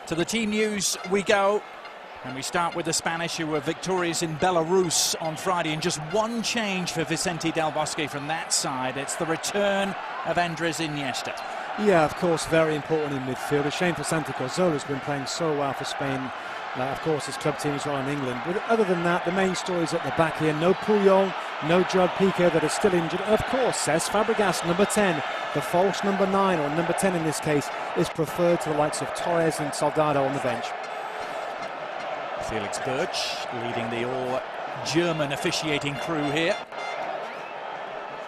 To the team news we go, and we start with the Spanish, who were victorious in Belarus on Friday. And just one change for Vicente Del Bosque from that side. It's the return of Andres Iniesta. Yeah, of course, very important in midfield. A shame for Santi Cazorla, who's been playing so well for Spain. Of course, his club team as well in England. But other than that, the main story is at the back here. No Puyol, no Gerard Piqué that are still injured. Of course, Cesc Fàbregas, number 10, the false number 9, or number 10 in this case, is preferred to the likes of Torres and Soldado on the bench. Felix Birch leading the all-German officiating crew here.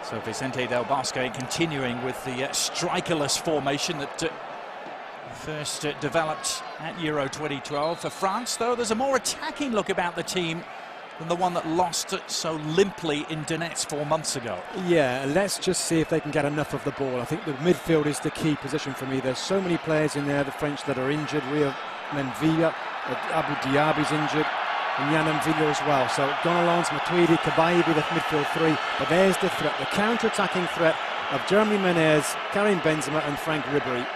So Vicente Del Bosque continuing with the strikerless formation that first developed at Euro 2012. For France, though, there's a more attacking look about the team than the one that lost so limply in Donetsk 4 months ago. Yeah, let's just see if they can get enough of the ball. I think the midfield is the key position for me. There's so many players in there, the French, that are injured. Rio Menvilla, Abu Diaby's injured, and Yann Villa as well. So Gonalons, Matuidi, Cabaye be the midfield three. But there's the threat, the counter-attacking threat of Jeremy Menez, Karim Benzema and Franck Ribéry.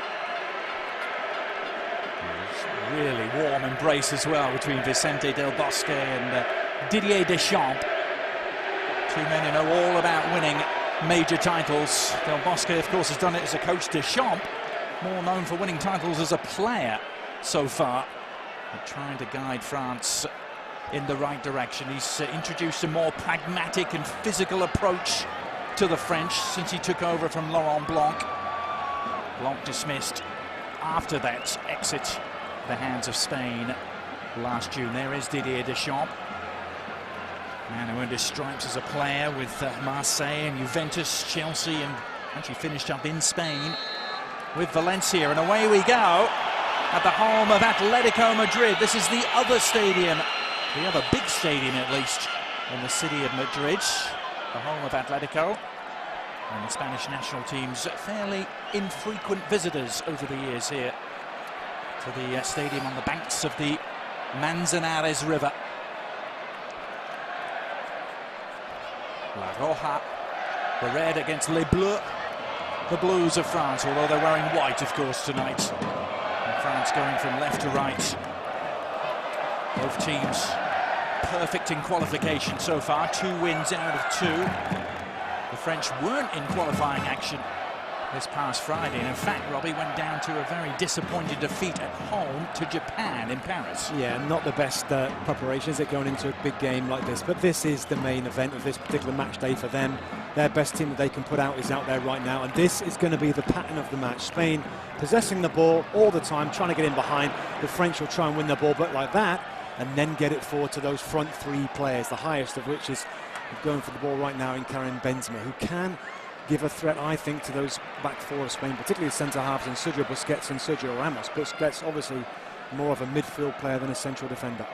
Really warm embrace as well between Vicente Del Bosque and Didier Deschamps. Two men who know all about winning major titles. Del Bosque, of course, has done it as a coach. Deschamps, more known for winning titles as a player so far. But trying to guide France in the right direction. He's introduced a more pragmatic and physical approach to the French since he took over from Laurent Blanc. Blanc dismissed after that exit the hands of Spain last June. There is Didier Deschamps, man who earned his stripes as a player with Marseille and Juventus, Chelsea, and actually finished up in Spain with Valencia. And away we go at the home of Atletico Madrid. This is the other stadium, the other big stadium at least, in the city of Madrid, the home of Atletico. And the Spanish national team's fairly infrequent visitors over the years here to the stadium on the banks of the Manzanares River. La Roja, the red against Les Bleus, the Blues of France, although they're wearing white, of course, tonight. And France going from left to right. Both teams perfect in qualification so far, 2 wins out of 2. The French weren't in qualifying action this past Friday, and in fact, Robbie went down to a very disappointing defeat at home to Japan in Paris. Yeah, not the best preparations at going into a big game like this, but this is the main event of this particular match day for them. Their best team that they can put out is out there right now, and this is going to be the pattern of the match. Spain possessing the ball all the time, trying to get in behind. The French will try and win the ball, but like that, and then get it forward to those front 3 players, the highest of which is going for the ball right now in Karim Benzema, who can give a threat, I think, to those back 4 of Spain, particularly the centre-halves in Sergio Busquets and Sergio Ramos. Busquets obviously more of a midfield player than a central defender.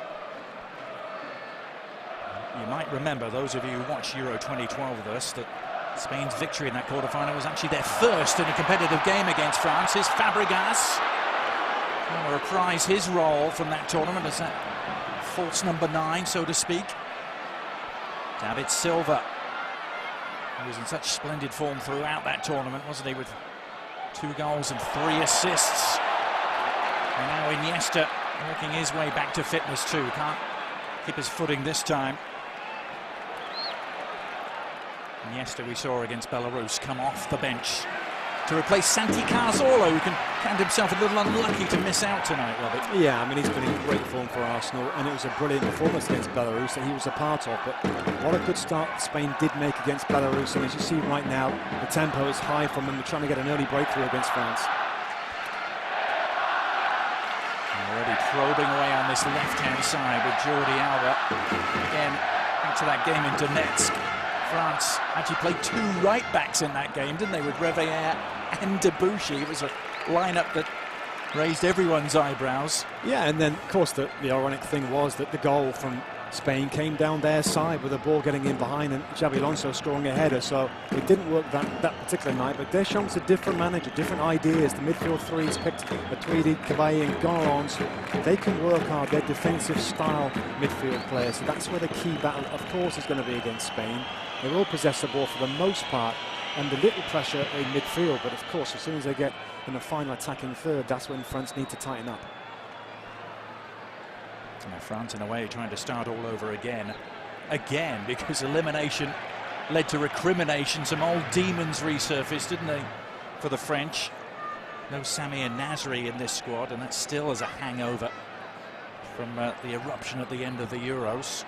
You might remember, those of you who watched Euro 2012 with us, that Spain's victory in that quarter-final was actually their first in a competitive game against France. Here's Fàbregas going to reprise his role from that tournament as that false number 9, so to speak. David Silva, he was in such splendid form throughout that tournament, wasn't he, with 2 goals and 3 assists. And now Iniesta working his way back to fitness too. Can't keep his footing this time. Iniesta, we saw against Belarus, come off the bench to replace Santi Cazorla, who can count himself a little unlucky to miss out tonight, Robert. Yeah, I mean, he's been in great form for Arsenal, and it was a brilliant performance against Belarus that he was a part of. But what a good start Spain did make against Belarus, and as you see right now, the tempo is high from them. They're trying to get an early breakthrough against France. Already probing away on this left-hand side with Jordi Alba. Again, back to that game in Donetsk. France actually played 2 right-backs in that game, didn't they, with Réveillère and Debuchy. It was a lineup that raised everyone's eyebrows. Yeah, and then, of course, the ironic thing was that the goal from Spain came down their side with the ball getting in behind and Xabi Alonso scoring a header. So it didn't work that particular night, but Deschamps a different manager, different ideas. The midfield 3's picked Matuidi, Cabaye and Gonalons. They can work hard. They're defensive style midfield players. So that's where the key battle, of course, is going to be against Spain. They will possess the ball for the most part under little pressure in midfield, but of course, as soon as they get in the final attacking third, that's when France need to tighten up. Now France, in a way, trying to start all over again, because elimination led to recrimination. Some old demons resurfaced, didn't they, for the French? No Sami and Nasri in this squad, and that still is a hangover from the eruption at the end of the Euros.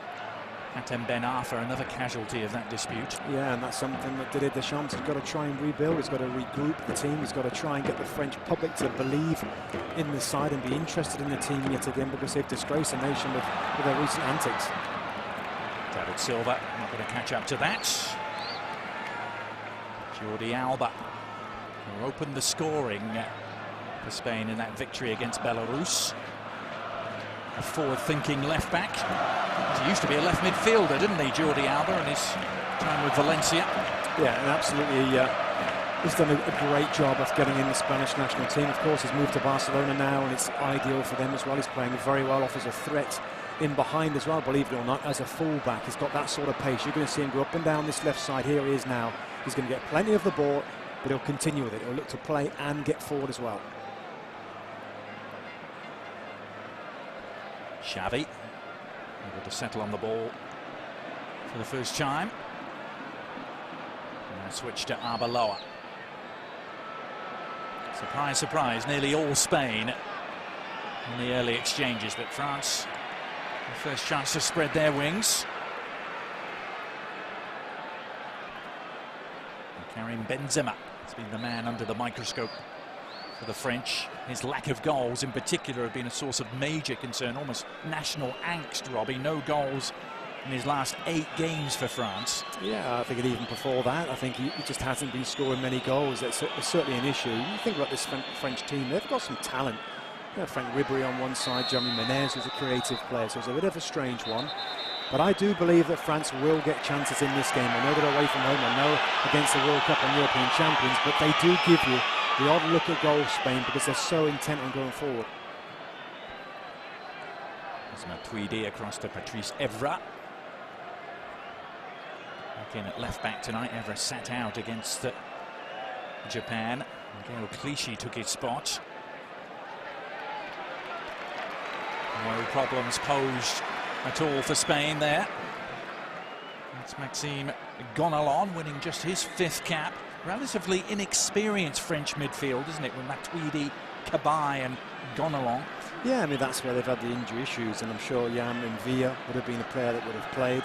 Hatem Ben Arfa, another casualty of that dispute. Yeah, and that's something that Didier Deschamps has got to try and rebuild. He's got to regroup the team. He's got to try and get the French public to believe in the side and be interested in the team yet again, because they've disgraced the nation with their recent antics. David Silva not going to catch up to that. Jordi Alba will open the scoring for Spain in that victory against Belarus. A forward-thinking left-back. He used to be a left midfielder, didn't he, Jordi Alba, in his time with Valencia? Yeah, and absolutely, he's done a great job of getting in the Spanish national team. Of course, he's moved to Barcelona now, and it's ideal for them as well. He's playing very well, offers a threat in behind as well, believe it or not, as a full-back. He's got that sort of pace. You're going to see him go up and down this left side. Here he is now. He's going to get plenty of the ball, but he'll continue with it. He'll look to play and get forward as well. Xavi able to settle on the ball for the first time. And a switch to Arbeloa. Surprise, surprise, nearly all Spain in the early exchanges, but France, the first chance to spread their wings. And Karim Benzema has been the man under the microscope for the French. His lack of goals in particular have been a source of major concern, almost national angst, Robbie. No goals in his last 8 games for France. Yeah, I think even before that, I think he just hasn't been scoring many goals. That's certainly an issue. You think about this French team, they've got some talent. You know, Frank Ribéry on one side, Jeremy Menez, who's a creative player, so it's a bit of a strange one. But I do believe that France will get chances in this game. I know they're away from home, I know against the World Cup and European champions, but they do give you the odd look at goal, Spain, because they're so intent on going forward. There's Matuidi across to Patrice Evra. Back in at left back tonight. Evra sat out against Japan. Gael Clichy took his spot. No problems posed at all for Spain there. It's Maxime Gonalon winning just his 5th cap. Relatively inexperienced French midfield, isn't it, with Matuidi, Cabai and Gonalon? Yeah, I mean, that's where they've had the injury issues, and I'm sure Yam Mvia would have been a player that would have played.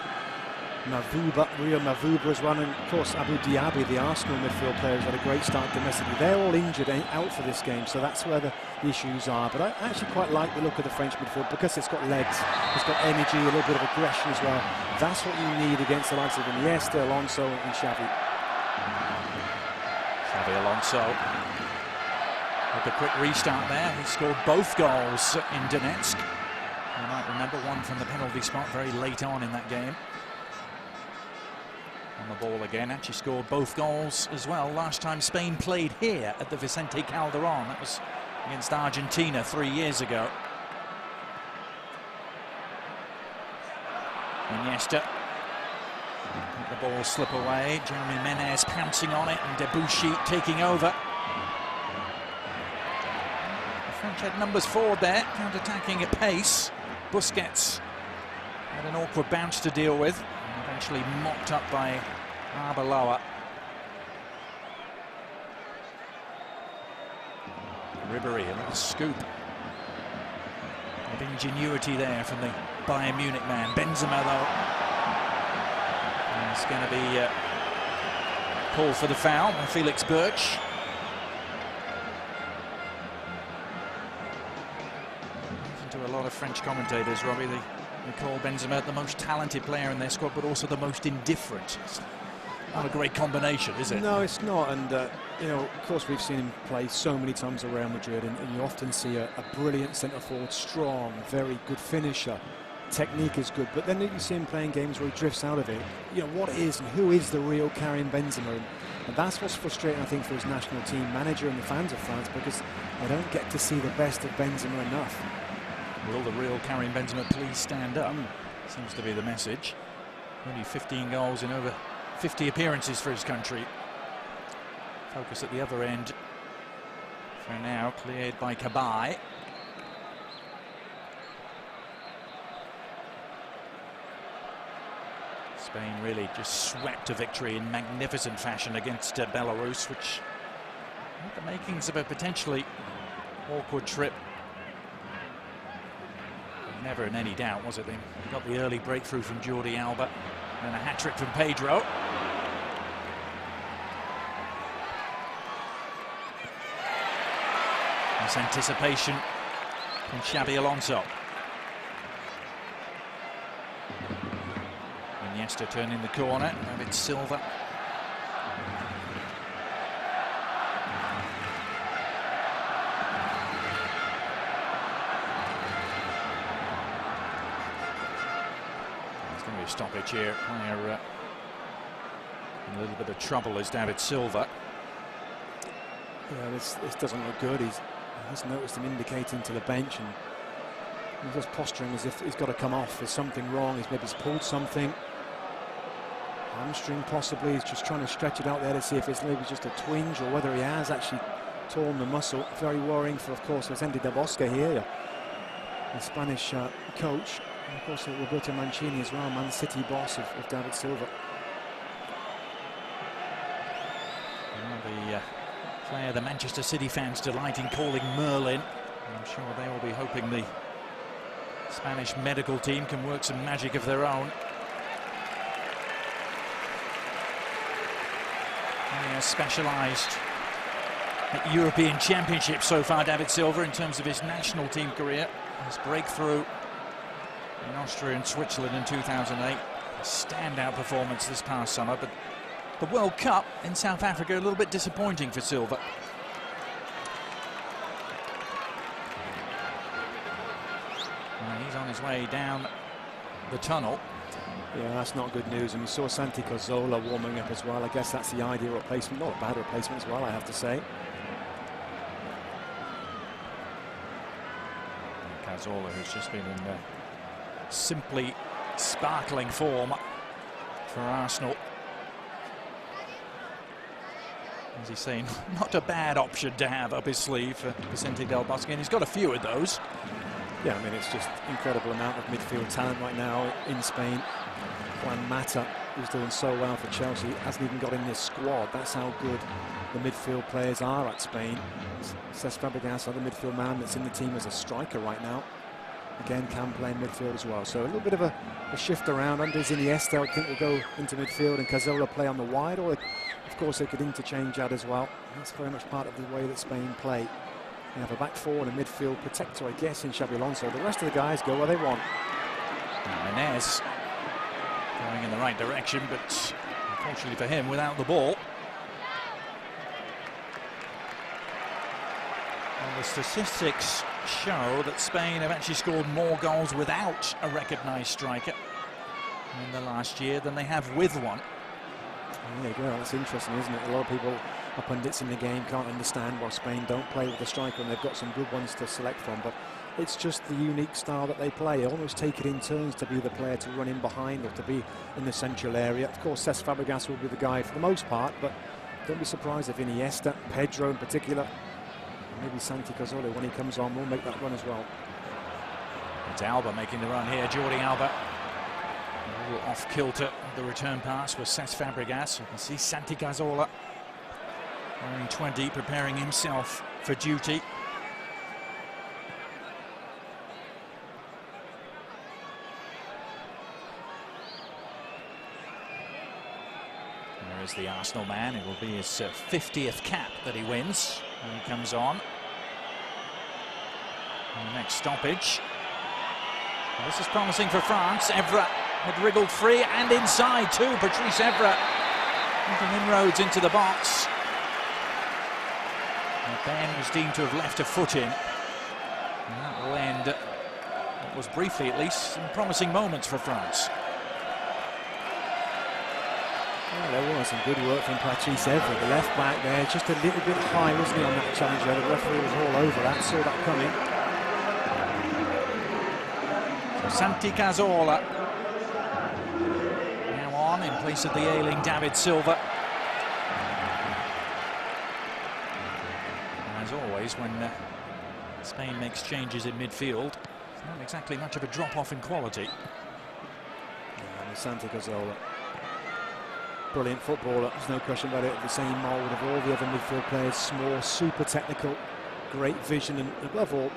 Rio Mavuba as well, and of course Abu Diaby, the Arsenal midfield player, has had a great start domestically. They're all injured, out for this game, so that's where the issues are. But I actually quite like the look of the French midfield because it's got legs, it's got energy, a little bit of aggression as well. That's what you need against the likes of Iniesta, Alonso and Xavi. Xabi Alonso with a quick restart there. He scored both goals in Donetsk. You might remember one from the penalty spot very late on in that game. On the ball again, actually scored both goals as well last time Spain played here at the Vicente Calderón. That was against Argentina 3 years ago. Iniesta let the ball slip away. Jeremy Menez pouncing on it and Debuchy taking over. The French had numbers forward there, counter-attacking at pace. Busquets had an awkward bounce to deal with. Eventually mopped up by Arbeloa. Ribéry, a little scoop of ingenuity there from the Bayern Munich man. Benzema, though, is going to be called for the foul by Felix Birch. Listen to a lot of French commentators, Robbie. They call Benzema the most talented player in their squad, but also the most indifferent. It's not a great combination, is it? No, it's not. And, you know, of course, we've seen him play so many times at Real Madrid, and you often see a brilliant centre-forward, strong, very good finisher. Technique is good, but then you see him playing games where he drifts out of it. You know, what is and who is the real Karim Benzema? And that's what's frustrating, I think, for his national team manager and the fans of France, because they don't get to see the best of Benzema enough. Will the real Karim Benzema please stand up? Seems to be the message. Only 15 goals in over 50 appearances for his country. Focus at the other end for now, cleared by Cabai. Spain really just swept a victory in magnificent fashion against Belarus, which had the makings of a potentially awkward trip. Never in any doubt, was it? They got the early breakthrough from Jordi Alba and a hat-trick from Pedro. This anticipation from Xabi Alonso. Iniesta turning the corner. David Silva. There's going to be a stoppage here. Player in a little bit of trouble is David Silva. Yeah, this doesn't look good. He's noticed him indicating to the bench, and he's just posturing as if he's got to come off. There's something wrong. He's pulled something. Hamstring possibly. He's just trying to stretch it out there to see if it's maybe just a twinge or whether he has actually torn the muscle. Very worrying for, of course, Vicente Del Bosque here, the Spanish coach. And of course, Roberto Mancini as well, Man City boss of David Silva. The player the Manchester City fans delight in calling Merlin. I'm sure they will be hoping the Spanish medical team can work some magic of their own. He has specialised at European Championships so far, David Silva, in terms of his national team career. His breakthrough in Austria and Switzerland in 2008. A standout performance this past summer, but the World Cup in South Africa a little bit disappointing for Silva. And he's on his way down the tunnel. Yeah, that's not good news. And we saw Santi Cazorla warming up as well. I guess that's the ideal replacement. Not a bad replacement as well, I have to say. Cazorla, who's just been in simply sparkling form for Arsenal. As he's saying, not a bad option to have up his sleeve for Vicente Del Bosque, and he's got a few of those. Yeah, I mean, it's just incredible amount of midfield talent right now in Spain. Juan Mata, who's doing so well for Chelsea, hasn't even got in this squad. That's how good the midfield players are at Spain. Cesc Fàbregas, other midfield man that's in the team as a striker right now. Again, can play in midfield as well. So a little bit of a shift around. Andres Iniesta, I think, will go into midfield and Cazorla play on the wide, or of course they could interchange that as well. That's very much part of the way that Spain play. They have a back four and a midfield protector, I guess, in Xabi Alonso. The rest of the guys go where they want. Menez going in the right direction, but unfortunately for him, without the ball. Well, the statistics show that Spain have actually scored more goals without a recognised striker in the last year than they have with one. There you go, that's interesting, isn't it? A lot of people, pundits in the game, can't understand why Spain don't play with a striker, and they've got some good ones to select from, but it's just the unique style that they play. They almost take it in turns to be the player to run in behind or to be in the central area. Of course, Cesc Fàbregas will be the guy for the most part, but don't be surprised if Iniesta, Pedro in particular, maybe Santi Cazorla, when he comes on, will make that run as well. It's Alba making the run here, Jordi Alba. A little off kilter, the return pass was Cesc Fàbregas. You can see Santi Cazorla wearing 20, preparing himself for duty. There is the Arsenal man. It will be his 50th cap that he wins when he comes on. And the next stoppage. Well, this is promising for France. Evra had wriggled free and inside too. Patrice Evra making inroads into the box. And Ben was deemed to have left a foot in. And that will end what was briefly, at least, some promising moments for France. Well, there was some good work from Patrice Evra, the left back there, just a little bit high, wasn't he, on that challenge there? The referee was all over that, saw that coming. So Santi Cazorla now on in place of the ailing David Silva. And as always, when Spain makes changes in midfield, it's not exactly much of a drop-off in quality. Yeah, Santi Cazorla. brilliant footballer, there's no question about it. The same mould of all the other midfield players, small, super technical, great vision, and above all,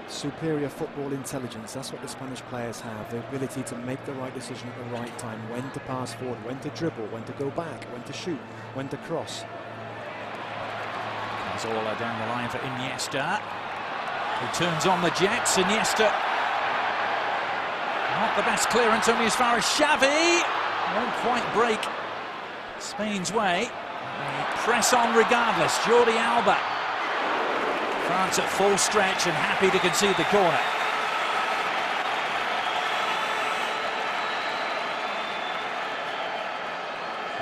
superior football intelligence. That's what the Spanish players have, the ability to make the right decision at the right time, when to pass forward, when to dribble, when to go back, when to shoot, when to cross. Cazorla down the line for Iniesta, who turns on the jets. Iniesta, not the best clearance, only as far as Xavi. Won't quite break Spain's way. They press on regardless. Jordi Alba. France at full stretch and happy to concede the corner.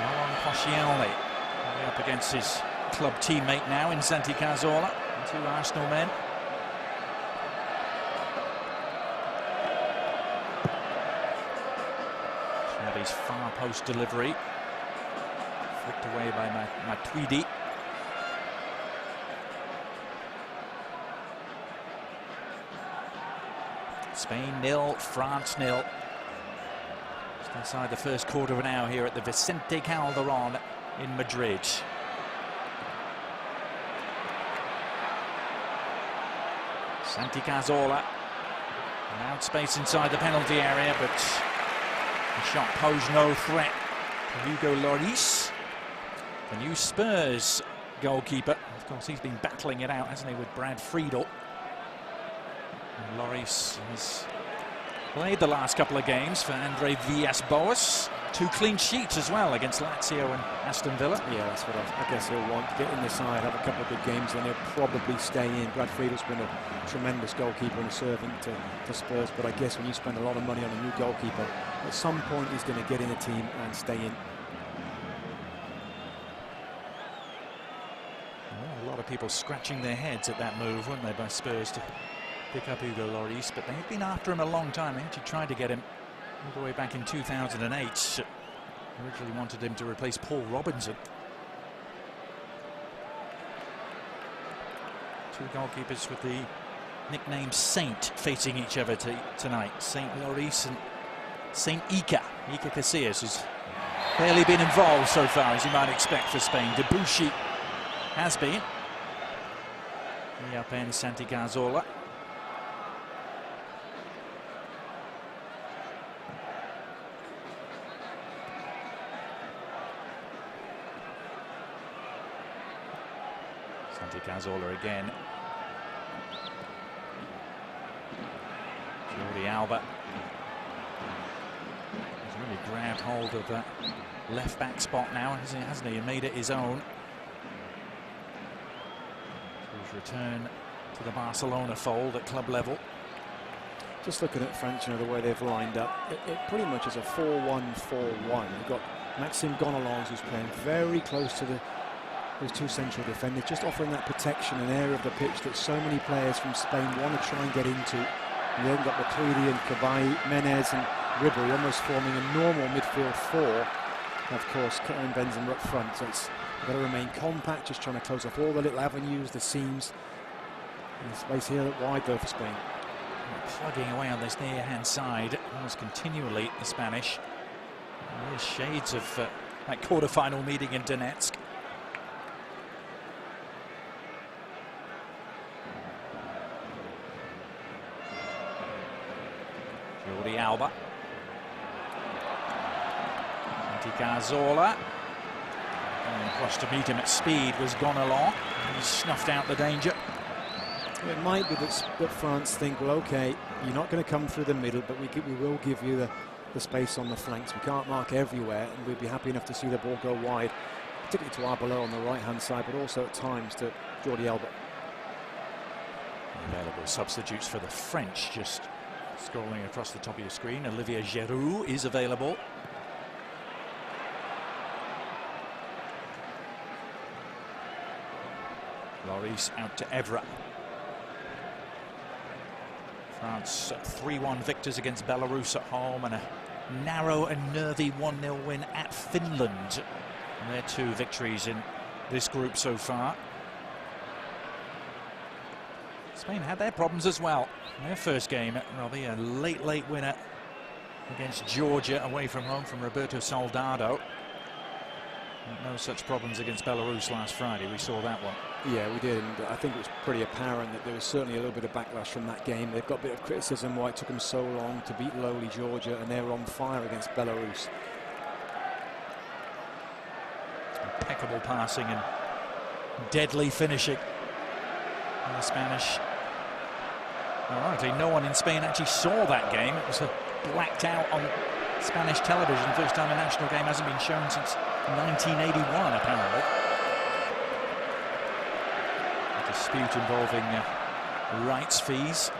Alon Koscielny up against his club teammate now in Santi Cazorla. Two Arsenal men. Xavi's far post delivery. Flicked away by Matuidi. Spain 0, France 0. Just inside the first quarter of an hour here at the Vicente Calderón in Madrid. Santi Cazorla. Allowed space inside the penalty area, but the shot posed no threat for Hugo Lloris, the new Spurs goalkeeper. Of course, he's been battling it out, hasn't he, with Brad Friedel. And Lloris has played the last couple of games for Andre Villas-Boas. 2 clean sheets as well against Lazio and Aston Villa. Yeah, that's what I guess he'll want. Get in the side, have a couple of good games, and he'll probably stay in. Brad Friedel's been a tremendous goalkeeper and a servant to Spurs, but I guess when you spend a lot of money on a new goalkeeper, at some point he's going to get in the team and stay in. Well, a lot of people scratching their heads at that move, weren't they, by Spurs to pick up Hugo Lloris, but they've been after him a long time. They actually tried to get him all the way back in 2008. Originally wanted him to replace Paul Robinson. 2 goalkeepers with the nickname Saint facing each other tonight. Saint Lloris and Saint Iker. Iker Casillas, who's barely been involved so far, as you might expect for Spain. Debuchy has been. He upends Santi Cazorla. Santi Cazorla again. Jordi Alba has really grabbed hold of that left back spot now, hasn't he, and made it his own. His return to the Barcelona fold at club level. Just looking at France, you know, the way they've lined up, it pretty much is a 4-1-4-1. You've got Maxime Gonalons, who's playing very close to those 2 central defenders, just offering that protection, an area of the pitch that so many players from Spain want to try and get into. And then got Matuidi and Cabai, Menez and Ribery almost forming a normal midfield 4. And of course, Karim Benzema up front, so it's got to remain compact, just trying to close off all the little avenues, the seams. And space here wide though for Spain. Plugging away on this near-hand side, almost continually, the Spanish. And there's shades of that quarter-final meeting in Donetsk. Jordi Alba. Santi Cazorla. And across to meet him at speed was Gonalons. He snuffed out the danger. It might be that France think, well, okay, you're not going to come through the middle, but we will give you the space on the flanks. We can't mark everywhere, and we'd be happy enough to see the ball go wide, particularly to Arbeloa on the right-hand side, but also at times to Jordi Alba. Available substitutes for the French, just scrolling across the top of your screen. Olivier Giroud is available. Lloris out to Evra. France 3-1 victors against Belarus at home, and a narrow and nervy 1-0 win at Finland. And their 2 victories in this group so far. Spain had their problems as well. Their first game, Robbie, a late winner against Georgia away from home from Roberto Soldado. No such problems against Belarus last Friday. We saw that one. Yeah, we did, and I think it was pretty apparent that there was certainly a little bit of backlash from that game. They've got a bit of criticism why it took them so long to beat lowly Georgia, and they were on fire against Belarus. Impeccable passing and deadly finishing. And the Spanish, ironically, no one in Spain actually saw that game. It was blacked out on Spanish television. First time a national game hasn't been shown since 1981, apparently. A dispute involving rights fees.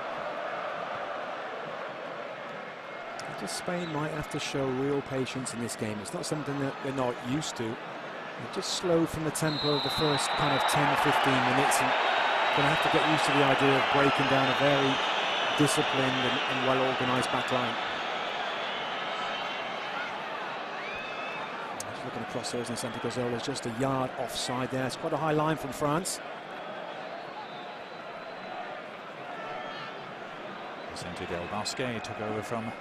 Just Spain might have to show real patience in this game. It's not something that they're not used to. They're just slow from the tempo of the first kind of 10 or 15 minutes, and going to have to get used to the idea of breaking down a very disciplined and well-organised back line. Just looking across those, and Santi Cazorla's just a yard offside there. It's quite a high line from France. Vicente Del Bosque took over from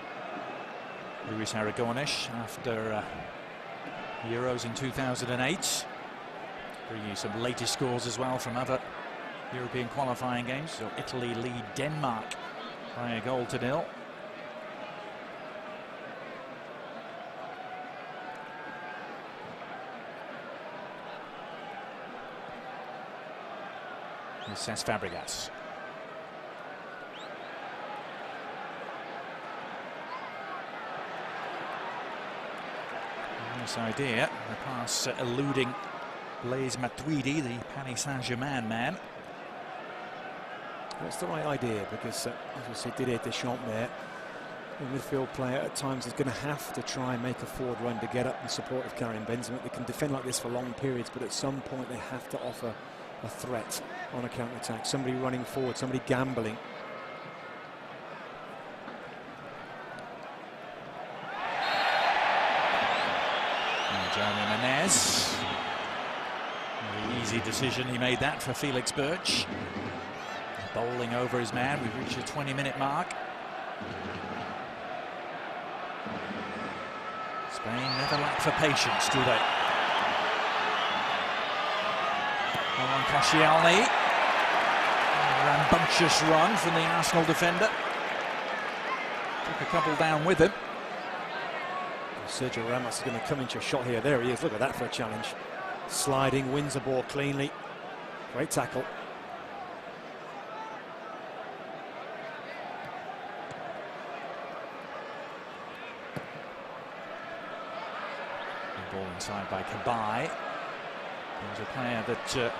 Luis Aragonés after Euros in 2008. Bringing you some latest scores as well from other European qualifying games. So Italy lead Denmark by a 1-0. Cesc Fàbregas. Nice idea. The pass eluding Blaise Matuidi, the Paris Saint-Germain man. That's the right idea, because as we said, Didier Deschamps there, the midfield player at times is going to have to try and make a forward run to get up in support of Karim Benzema. They can defend like this for long periods, but at some point they have to offer a threat on a counter-attack. Somebody running forward, somebody gambling. Jeremy Menez. The easy decision, he made that for Felix Birch. Bowling over his man. We've reached the 20-minute mark. Spain never lack for patience, do they? On Koscielny. Rambunctious run from the Arsenal defender. Took a couple down with him. Sergio Ramos is going to come into a shot here. There he is. Look at that for a challenge. Sliding, wins the ball cleanly. Great tackle. The ball inside by Cabai. There's a player that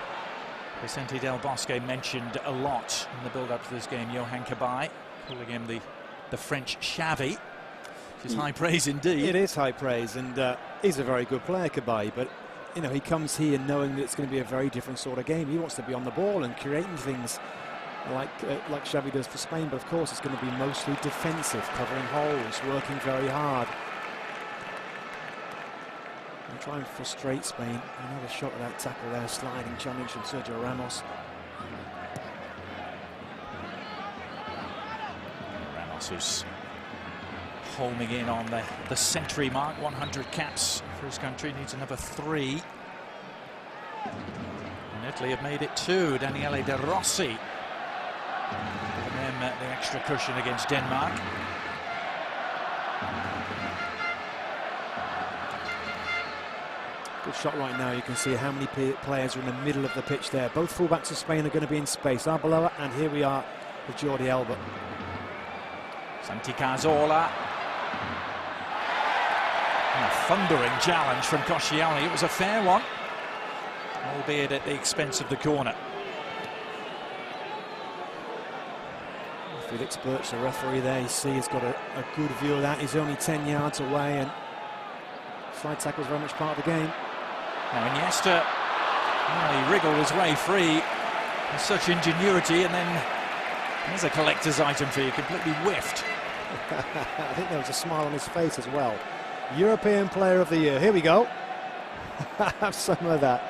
Vicente Del Bosque mentioned a lot in the build-up to this game, Yohan Cabai, calling him the French Xavi. Which is high praise indeed. It is high praise, and he's a very good player, Cabai, but you know, he comes here knowing that it's going to be a very different sort of game. He wants to be on the ball and creating things like Xavi does for Spain, but of course it's going to be mostly defensive, covering holes, working very hard. And try and frustrate Spain. Another shot at that tackle there, sliding challenge from Sergio Ramos. Ramos who's homing in on the century mark, 100 caps for his country, needs another 3. And Italy have made it 2. Daniele De Rossi. And then the extra cushion against Denmark. Good shot right now. You can see how many players are in the middle of the pitch there. Both fullbacks of Spain are going to be in space. Arbeloa, and here we are with Jordi Alba. Santi Cazorla. A thundering challenge from Koscielny. It was a fair one, albeit at the expense of the corner. Felix Birch, the referee there, you see he's got a good view of that. He's only 10 yards away, and slide tackle is very much part of the game. Now Iniesta, well, he wriggled his way free with such ingenuity, and then there's a collector's item for you, completely whiffed. I think there was a smile on his face as well. European Player of the Year. Here we go. Have some of that.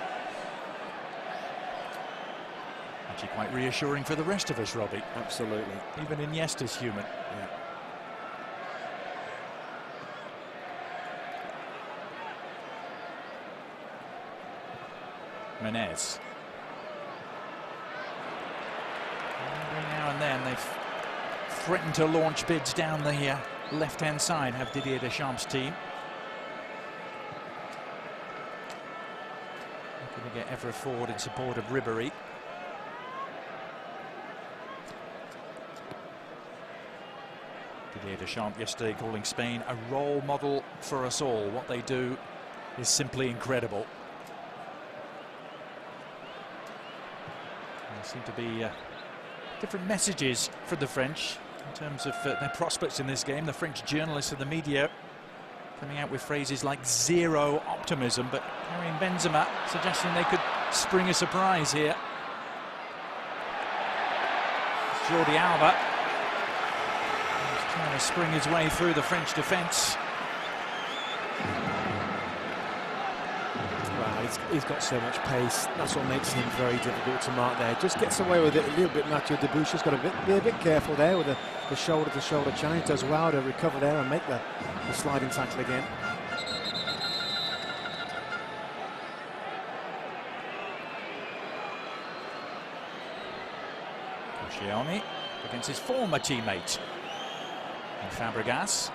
Actually quite reassuring for the rest of us, Robbie. Absolutely. Even Iniesta's human. Yeah. Menez. Every now and then they've threatened to launch bids down the left-hand side, have Didier Deschamps' team. Looking to get Evra forward in support of Ribéry. Didier Deschamps yesterday calling Spain a role model for us all. What they do is simply incredible. There seem to be different messages for the French in terms of their prospects in this game. The French journalists and the media coming out with phrases like zero optimism, but Karim Benzema suggesting they could spring a surprise here. Jordi Alba trying to spring his way through the French defence. Wow, he's got so much pace. That's what makes him very difficult to mark there. Just gets away with it a little bit. Mathieu Debuchy's got to be a bit careful there with the shoulder-to-shoulder challenge. Does well to recover there and make the sliding tackle again. Koscielny against his former teammate and Fàbregas.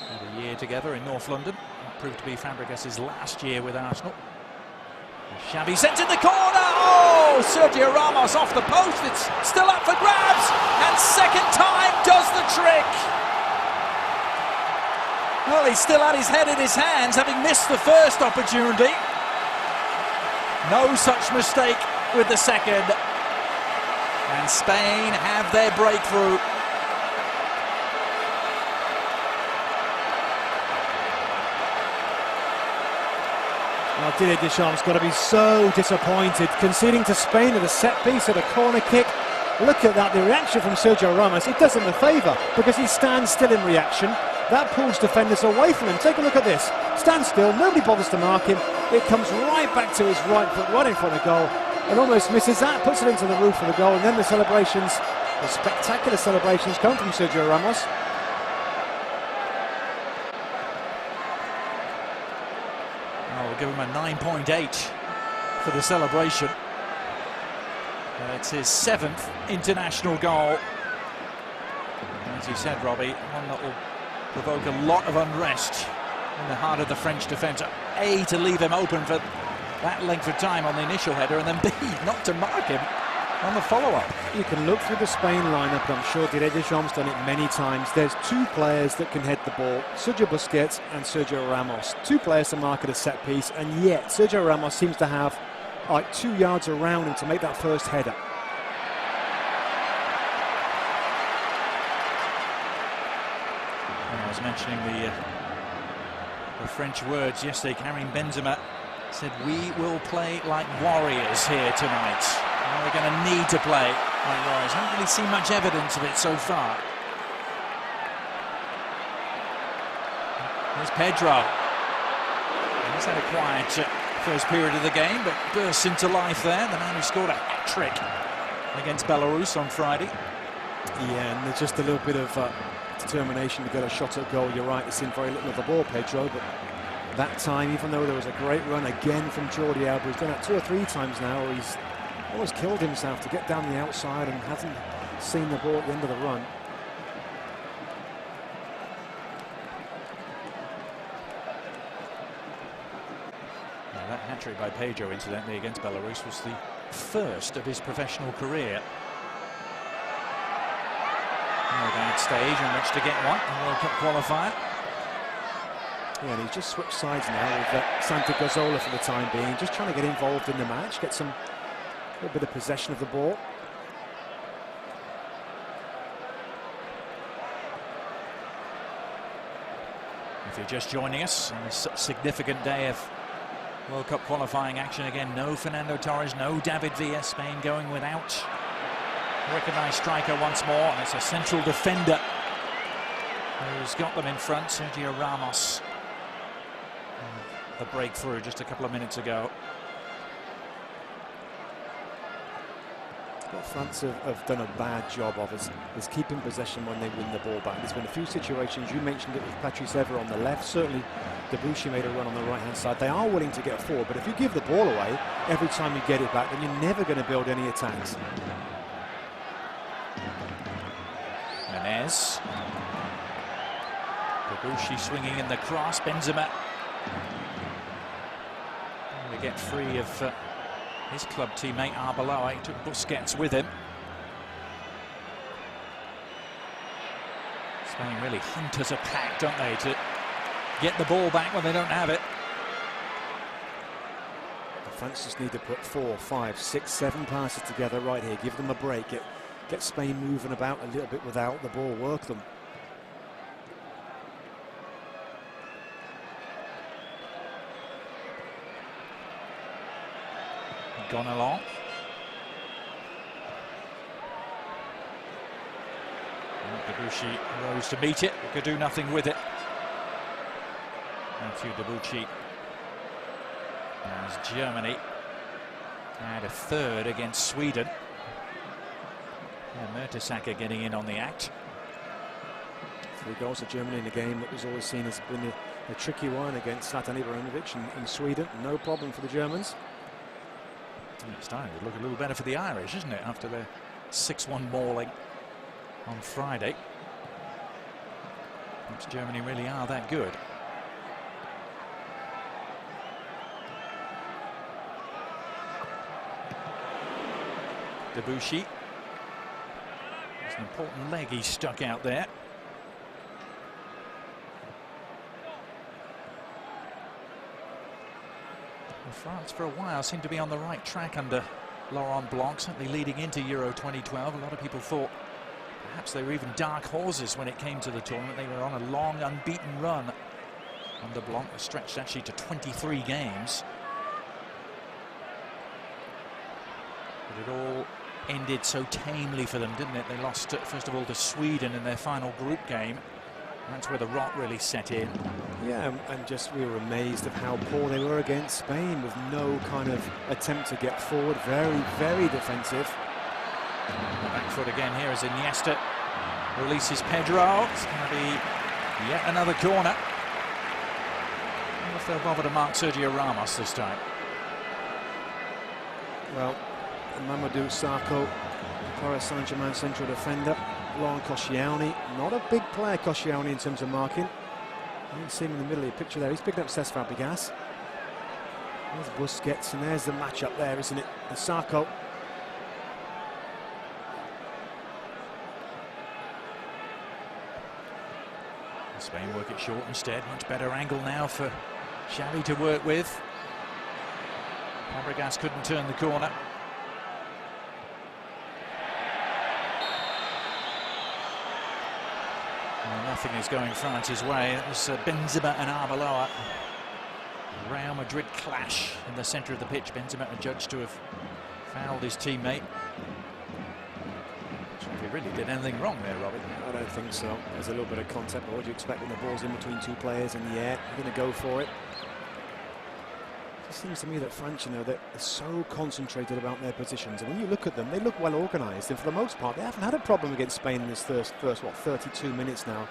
Had a year together in North London. That proved to be Fàbregas' last year with Arsenal. Xabi sent in the corner. Oh, Sergio Ramos off the post. It's still up for grabs, and second time does the trick. Well, he still had his head in his hands, having missed the first opportunity. No such mistake with the second. And Spain have their breakthrough. Well, Didier Deschamps got to be so disappointed, conceding to Spain at a set piece at a corner kick. Look at that, the reaction from Sergio Ramos. It does him a favour because he stands still in reaction. That pulls defenders away from him. Take a look at this. Stands still, nobody bothers to mark him. It comes right back to his right foot, right in front of goal, and almost misses that, puts it into the roof of the goal, and then the celebrations, the spectacular celebrations come from Sergio Ramos. Oh, we'll give him a 9.8 for the celebration. It's his 7th international goal. As you said, Robbie, one that will provoke a lot of unrest in the heart of the French defence. A, to leave him open for that length of time on the initial header, and then B, not to mark him on the follow-up. You can look through the Spain lineup, and I'm sure Didier Deschamps done it many times. There's two players that can head the ball, Sergio Busquets and Sergio Ramos. Two players to mark at a set piece, and yet Sergio Ramos seems to have like 2 yards around him to make that first header. I was mentioning the French words yesterday. Karim Benzema said, "We will play like warriors here tonight." Well, they're going to need to play like warriors. I haven't really seen much evidence of it so far. Here's Pedro. He's had a quiet first period of the game, but bursts into life there. The man who scored a hat-trick against Belarus on Friday. Yeah, and there's just a little bit of determination to get a shot at goal. You're right, he's seen very little of the ball, Pedro, but that time, even though there was a great run again from Jordi Alba, he's done that 2 or 3 times now, where he's almost killed himself to get down the outside and hasn't seen the ball at the end of the run. Now, that hat-trick by Pedro, incidentally, against Belarus was the first of his professional career. No bad stage on which to get one, a World Cup qualifier. Yeah, and he's just switched sides now with Santi Cazorla for the time being, just trying to get involved in the match, get a little bit of possession of the ball. If you're just joining us on this significant day of World Cup qualifying action, again, no Fernando Torres, no David Villa, Spain going without recognised striker once more, and it's a central defender who's got them in front, Sergio Ramos. The breakthrough just a couple of minutes ago. What France have done a bad job of is keeping possession when they win the ball back. There's been a few situations, you mentioned it with Patrice Evra on the left, certainly Debuchy made a run on the right hand side. They are willing to get forward, but if you give the ball away every time you get it back, then you're never going to build any attacks. Menez. Debuchy swinging in the cross, Benzema. To get free of his club teammate Arbeloa. He took Busquets with him. Spain really hunt as a pack, don't they, to get the ball back when they don't have it. The France just need to put 4, 5, 6, 7 passes together right here. Give them a break. Get Spain moving about a little bit without the ball. Work them. Gone along. Debuchy rose to meet it, but could do nothing with it. Matthew Debuchy, as Germany had a third against Sweden. And Mertesacker getting in on the act. 3 goals for Germany in a game that was always seen as being a tricky one against Zlatan Ibrahimovic in Sweden. No problem for the Germans. It's starting to look a little better for the Irish, isn't it, after their 6-1 mauling on Friday. Perhaps Germany really are that good. Debuchy. It's an important leg he stuck out there. France for a while seemed to be on the right track under Laurent Blanc, certainly leading into Euro 2012. A lot of people thought perhaps they were even dark horses when it came to the tournament. They were on a long unbeaten run under Blanc, stretched actually to 23 games. But it all ended so tamely for them, didn't it? They lost, first of all, to Sweden in their final group game. That's where the rot really set in. Yeah, and just we were amazed at how poor they were against Spain, with no kind of attempt to get forward. Very, very defensive. Back foot again here as Iniesta releases Pedro. It's going to be yet another corner. I wonder if they'll bother to mark Sergio Ramos this time. Well, Mamadou Sakho, Paris Saint-Germain central defender. Laurent Koscielny, not a big player, Koscielny, in terms of marking. You can see him in the middle of the picture there. He's picking up Cesc Fàbregas. There's Busquets, and there's the match up there, isn't it? And Sakho. Spain work it short instead. Much better angle now for Xavi to work with. Fàbregas couldn't turn the corner. Nothing is going France's way. It was Benzema and Arbeloa. Real Madrid clash in the centre of the pitch. Benzema adjudged to have fouled his teammate. He really did anything wrong there, Robbie? I don't think so. There's a little bit of contact, but what do you expect when the ball's in between 2 players in the air? You're going to go for it. It seems to me that France, you know, they're so concentrated about their positions, and when you look at them, they look well organised, and for the most part, they haven't had a problem against Spain in this first 32 minutes now.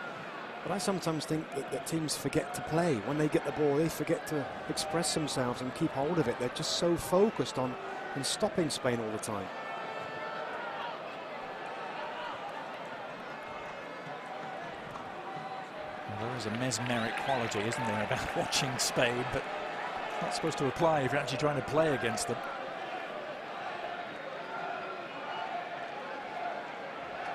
But I sometimes think that teams forget to play. When they get the ball, they forget to express themselves and keep hold of it. They're just so focused on stopping Spain all the time. Well, there is a mesmeric quality, isn't there, about watching Spain, but not supposed to apply if you're actually trying to play against them.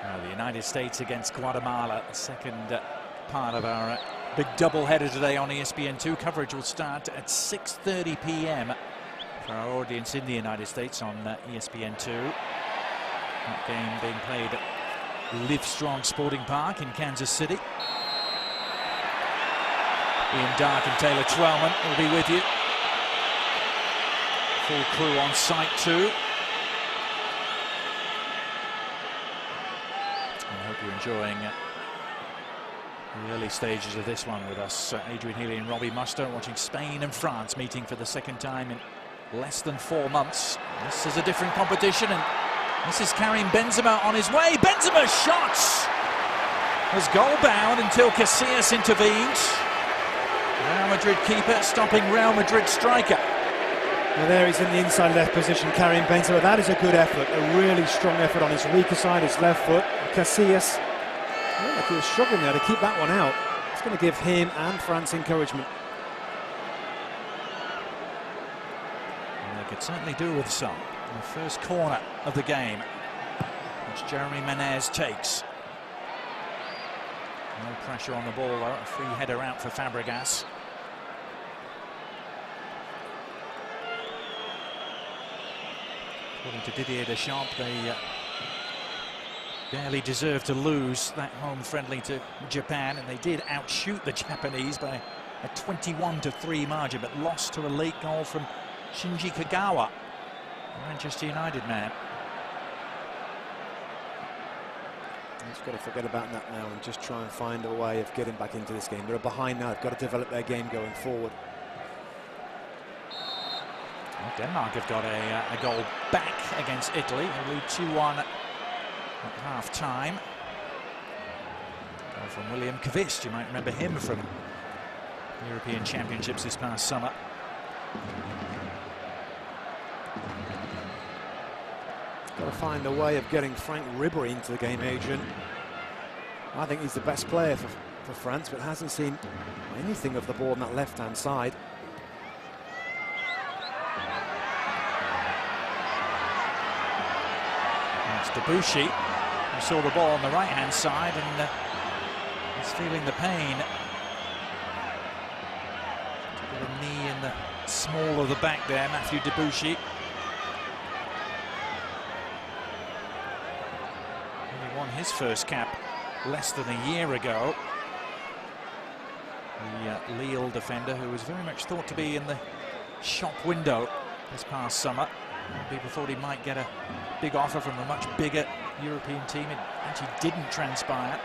Now the United States against Guatemala, the second part of our big double-header today on ESPN2. Coverage will start at 6:30 p.m. for our audience in the United States on ESPN2. That game being played at Livestrong Sporting Park in Kansas City. Ian Dark and Taylor Twellman will be with you. Full crew on site too. I hope you're enjoying the early stages of this one with us. Adrian Healy and Robbie Muster watching Spain and France meeting for the second time in less than 4 months. This is a different competition, and This is Karim Benzema on his way. Benzema's shot was goal bound until Casillas intervened. Real Madrid keeper stopping Real Madrid striker. Well, there he's in the inside left position, Karim Benzema. That is a good effort, a really strong effort on his weaker side, his left foot. Casillas, like he was struggling there to keep that one out. It's going to give him and France encouragement. And they could certainly do with some. The first corner of the game, which Jeremy Menez takes. No pressure on the ball though, a free header out for Fàbregas. According to Didier Deschamps, they barely deserved to lose that home friendly to Japan, and they did outshoot the Japanese by a 21-3 margin, but lost to a late goal from Shinji Kagawa, Manchester United man. Just got to forget about that now and just try and find a way of getting back into this game. They're behind now, they've got to develop their game going forward. Well, Denmark have got a goal back against Italy. They lead 2-1 at half-time. Goal from William Kvist, you might remember him from European Championships this past summer. Got to find a way of getting Frank Ribéry into the game, Adrian. I think he's the best player for France, but hasn't seen anything of the ball on that left-hand side. It's Debuchy who saw the ball on the right-hand side and is feeling the pain. Took a knee in the small of the back there, Matthew Debuchy. He won his first cap less than a year ago. The Lille defender, who was very much thought to be in the shop window this past summer. People thought he might get a big offer from a much bigger European team. It actually didn't transpire.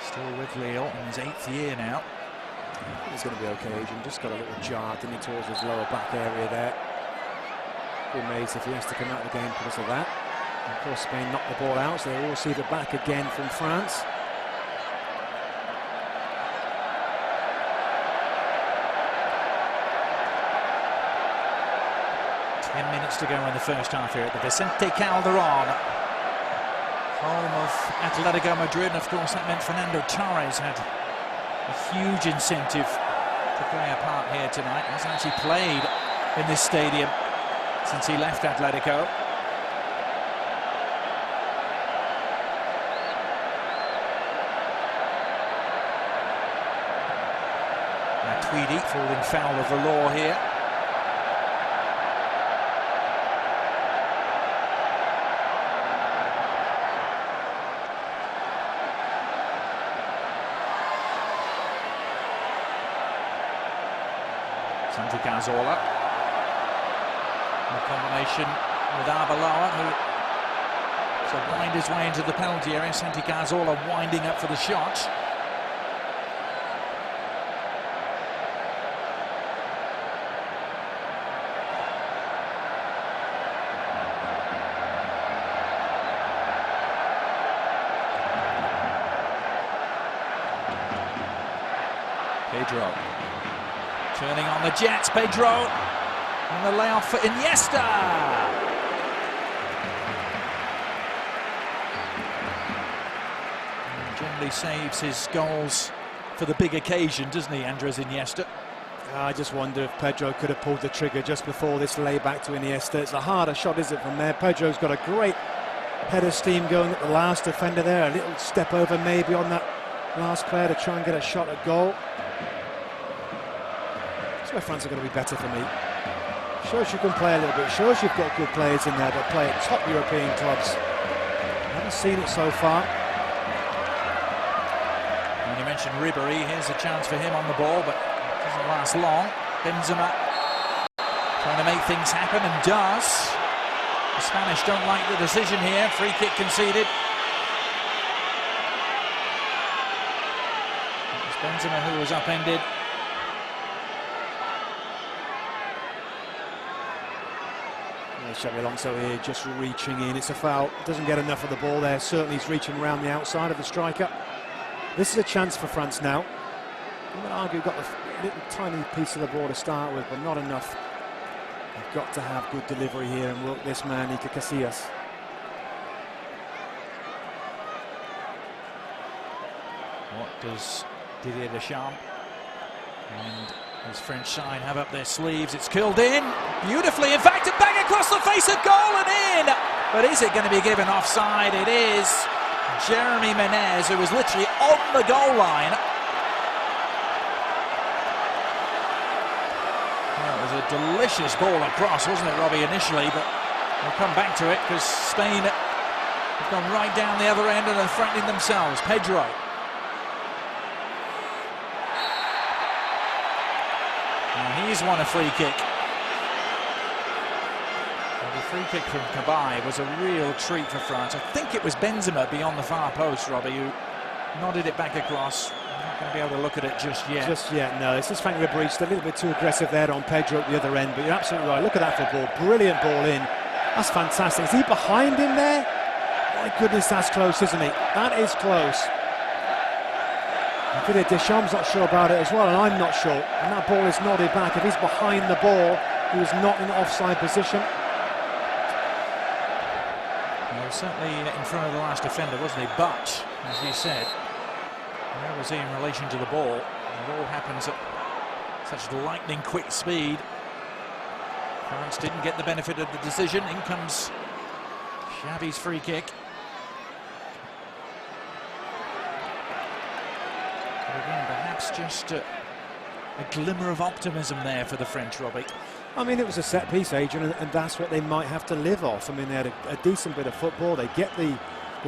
Still with Lille in his 8th year now. He's going to be okay, Adrian. Just got a little jar, didn't he, towards his lower back area there. Be amazed if he has to come out of the game because of that. And of course, Spain knocked the ball out, so they will receive it back again from France. Minutes to go in the first half here at the Vicente Calderón, home of Atletico Madrid, and of course that meant Fernando Torres had a huge incentive to play a part here tonight. He hasn't actually played in this stadium since he left Atletico. Tweedy falling foul of the law here. Santi Cazorla, a combination with Arbeloa, who so wind his way into the penalty area. Santi Cazorla winding up for the shot. Pedro turning on the Jets. Pedro and the layoff for Iniesta. And generally saves his goals for the big occasion, doesn't he, Andres Iniesta? I just wonder if Pedro could have pulled the trigger just before this layback to Iniesta. It's a harder shot, is it, from there? Pedro's got a great header steam going at the last defender there. A little step over maybe on that last player to try and get a shot at goal. That's where France are going to be better for me. Shows you can play a little bit, shows you've got good players in there that play at top European clubs. I haven't seen it so far. And you mentioned Ribéry, here's a chance for him on the ball, but it doesn't last long. Benzema trying to make things happen, and does. The Spanish don't like the decision here. Free kick conceded. It was Benzema who was upended. Xabi Alonso here just reaching in. It's a foul. Doesn't get enough of the ball there. Certainly he's reaching around the outside of the striker. This is a chance for France now. I'm going to argue got a little tiny piece of the ball to start with, but not enough. You've got to have good delivery here and work this man, Iker Casillas. What does Didier Deschamps and his French side have up their sleeves? It's curled in beautifully, in fact, and bang across the face of goal and in! But is it going to be given offside? It is. Jeremy Menez, who was literally on the goal line. Well, it was a delicious ball across, wasn't it, Robbie, initially? But we'll come back to it because Spain have gone right down the other end and are threatening themselves. Pedro. And he's won a free kick. The free kick from Xabi was a real treat for France. I think it was Benzema beyond the far post, Robbie, who nodded it back across. I'm not going to be able to look at it just yet. Just yet, no. It's just Frank Ribéry, a little bit too aggressive there on Pedro at the other end, but you're absolutely right. Look at that football. Brilliant ball in. That's fantastic. Is he behind him there? My goodness, that's close, isn't he? That is close. Didier Deschamps not sure about it as well, and I'm not sure. And that ball is nodded back. If he's behind the ball, he was not in offside position. Well, certainly in front of the last defender, wasn't he? But, as he said, where was he in relation to the ball? It all happens at such lightning quick speed. France didn't get the benefit of the decision. In comes Xavi's free kick. But again, perhaps just a glimmer of optimism there for the French, Robbie. I mean, it was a set piece, Adrian, and that's what they might have to live off. I mean, they had a decent bit of football. They get the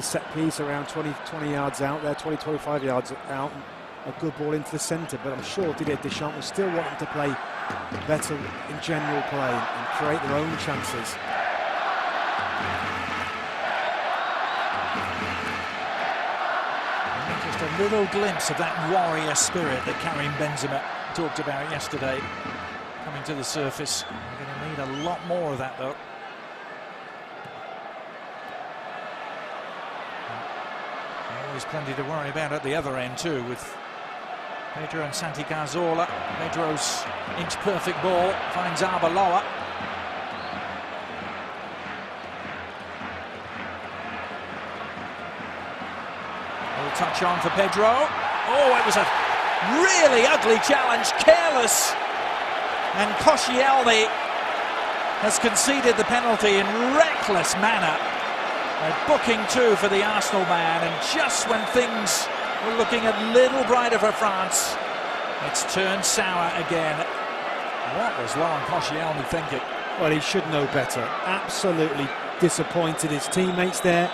set piece around 20 yards out there, 25 yards out, and a good ball into the centre. But I'm sure Didier Deschamps was still wanting to play better in general play and create their own chances. And just a little glimpse of that warrior spirit that Karim Benzema talked about yesterday coming to the surface. We're going to need a lot more of that, though. Always plenty to worry about at the other end too, with Pedro and Santi Cazorla. Pedro's inch-perfect ball finds Arbeloa. Little touch on for Pedro. Oh, it was a really ugly challenge, careless. And Koscielny has conceded the penalty in reckless manner. A booking too for the Arsenal man, and just when things were looking a little brighter for France, it's turned sour again. What was Laurent Koscielny thinking? Well, he should know better. Absolutely disappointed his teammates there.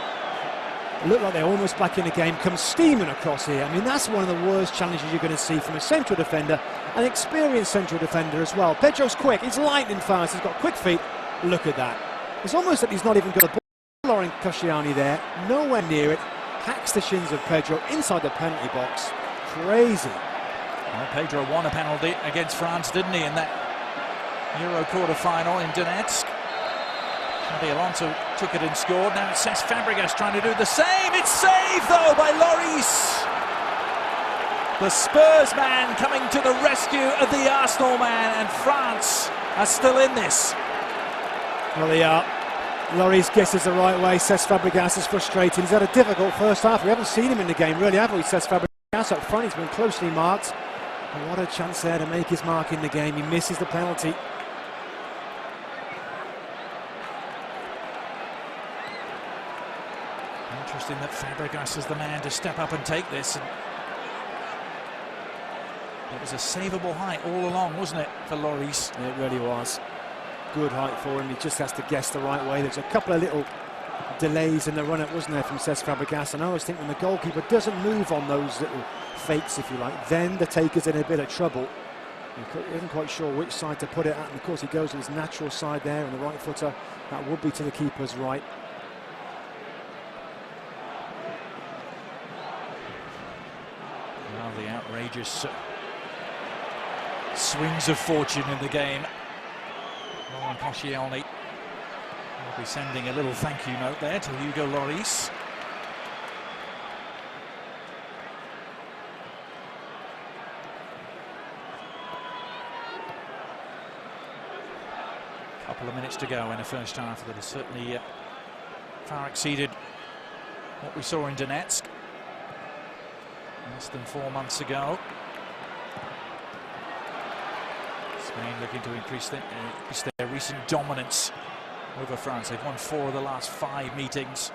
It looked like they're almost back in the game, come steaming across here. I mean, that's one of the worst challenges you're going to see from a central defender, an experienced central defender as well. Pedro's quick, he's lightning fast, he's got quick feet. Look at that. It's almost like he's not even got a ball. Laurent Koscielny there, nowhere near it, hacks the shins of Pedro inside the penalty box. Crazy. Well, Pedro won a penalty against France, didn't he, in that Euro quarter-final in Donetsk. Xabi Alonso took it and scored. Now it's Cesc Fàbregas trying to do the same. It's saved, though, by Lloris. The Spurs man coming to the rescue of the Arsenal man, and France are still in this. Well, they are. Lloris guesses the right way. Cesc Fàbregas is frustrated. He's had a difficult first half. We haven't seen him in the game, really, have we? Cesc Fàbregas up front. He's been closely marked. And what a chance there to make his mark in the game. He misses the penalty. Interesting that Fàbregas is the man to step up and take this. And it was a savable height all along, wasn't it, for Lloris? It really was. Good height for him. He just has to guess the right way. There's a couple of little delays in the run-up, wasn't there, from Cesc Fàbregas? And I always think when the goalkeeper doesn't move on those little fakes, if you like, then the taker's in a bit of trouble. He isn't quite sure which side to put it at, and of course he goes to his natural side there on the right footer. That would be to the keeper's right. Well, the outrageous swings of fortune in the game. Laurent Koscielny We'll be sending a little thank you note there to Hugo Lloris. Couple of minutes to go in the first half that has certainly far exceeded what we saw in Donetsk less than 4 months ago. Spain looking to increase their recent dominance over France. They've won 4 of the last 5 meetings.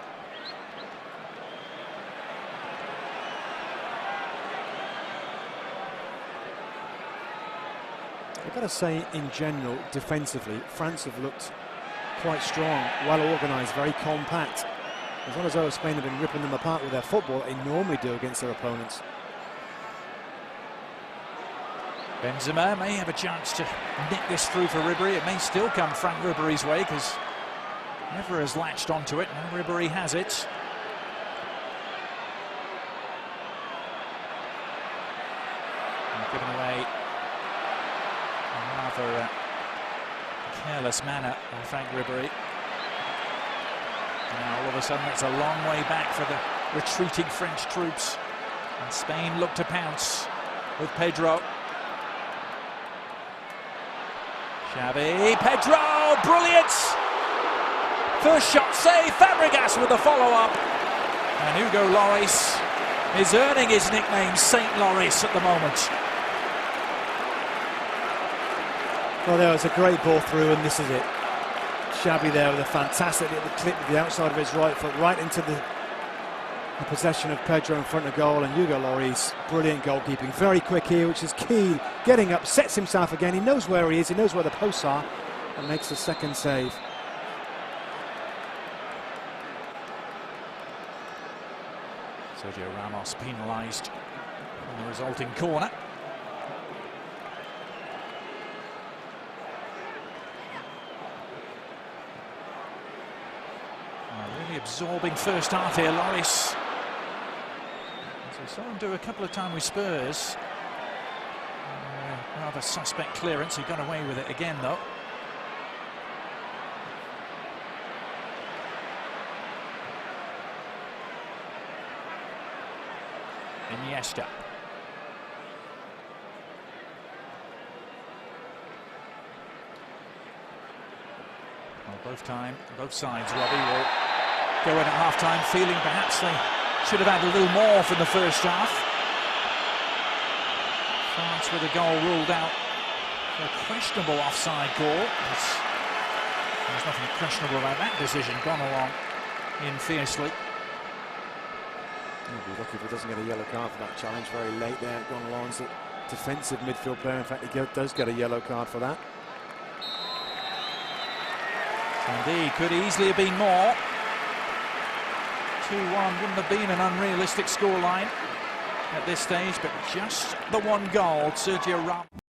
I've got to say, in general, defensively, France have looked quite strong, well organised, very compact. As long as Spain have been ripping them apart with their football, they normally do against their opponents. Benzema may have a chance to nick this through for Ribéry. It may still come Frank Ribéry's way because Evra has latched onto it. Now Ribéry has it. And given away in a rather careless manner by Frank Ribéry. Now all of a sudden it's a long way back for the retreating French troops. And Spain look to pounce with Pedro. Xavi, Pedro, brilliant! First shot save, Fàbregas with the follow-up. And Hugo Lloris is earning his nickname Saint Lloris at the moment. Well, there was a great ball through, and this is it. Xavi there with a fantastic little clip with the outside of his right foot right into the possession of Pedro in front of goal, and Hugo Lloris, brilliant goalkeeping, very quick here, which is key. Getting up, sets himself again, he knows where he is, he knows where the posts are, and makes the second save. Sergio Ramos penalised in the resulting corner. Really absorbing first half here, Lloris. As we saw him do a couple of times with Spurs. Rather suspect clearance, he got away with it again though. Iniesta. Well, both sides, Robbie, will go in at half-time feeling perhaps they should have had a little more from the first half. France with a goal ruled out for a questionable offside call. There's nothing questionable about that decision, gone along in fiercely. He'll be lucky if he doesn't get a yellow card for that challenge very late there. Gone along as a defensive midfield player. In fact, he does get a yellow card for that. Indeed, could easily have been more. 2-1 wouldn't have been an unrealistic scoreline at this stage, but just the one goal, Sergio Ramos.